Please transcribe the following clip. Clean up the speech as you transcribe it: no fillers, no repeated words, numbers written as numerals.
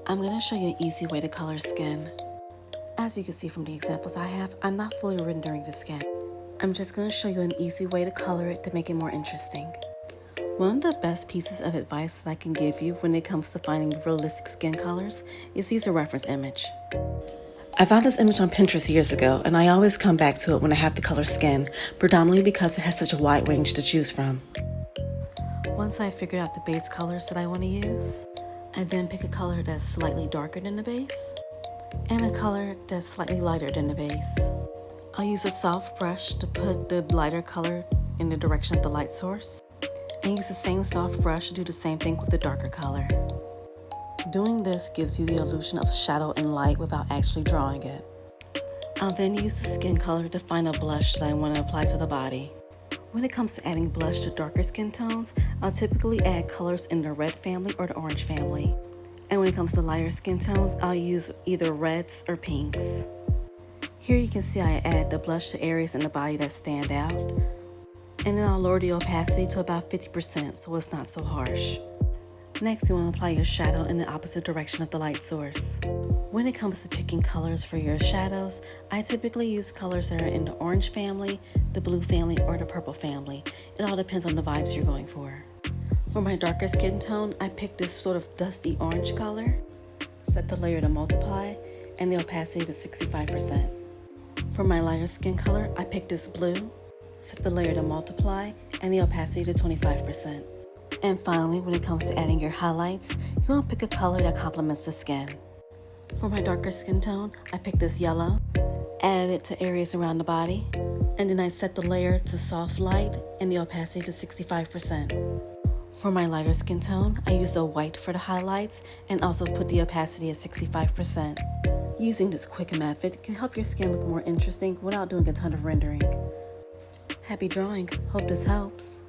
I'm going to show you an easy way to color skin. As you can see from the examples I have, I'm not fully rendering the skin. I'm just going to show you an easy way to color it to make it more interesting. One of the best pieces of advice that I can give you when it comes to finding realistic skin colors is to use a reference image. I found this image on Pinterest years ago, and I always come back to it when I have to color skin, predominantly because it has such a wide range to choose from. Once I figured out the base colors that I want to use, I then pick a color that's slightly darker than the base and a color that's slightly lighter than the base. I'll use a soft brush to put the lighter color in the direction of the light source and use the same soft brush to do the same thing with the darker color. Doing this gives you the illusion of shadow and light without actually drawing it. I'll then use the skin color to find a blush that I want to apply to the body. When it comes to adding blush to darker skin tones, I'll typically add colors in the red family or the orange family. And when it comes to lighter skin tones, I'll use either reds or pinks. Here you can see I add the blush to areas in the body that stand out. And then I'll lower the opacity to about 50% so it's not so harsh. Next, you want to apply your shadow in the opposite direction of the light source. When it comes to picking colors for your shadows, I typically use colors that are in the orange family, the blue family, or the purple family. It all depends on the vibes you're going for. For my darker skin tone, I picked this sort of dusty orange color, set the layer to multiply, and the opacity to 65%. For my lighter skin color, I picked this blue, set the layer to multiply, and the opacity to 25%. And finally, when it comes to adding your highlights, you want to pick a color that complements the skin. For my darker skin tone, I picked this yellow, added it to areas around the body, and then I set the layer to soft light and the opacity to 65%. For my lighter skin tone, I used a white for the highlights and also put the opacity at 65%. Using this quick method can help your skin look more interesting without doing a ton of rendering. Happy drawing! Hope this helps.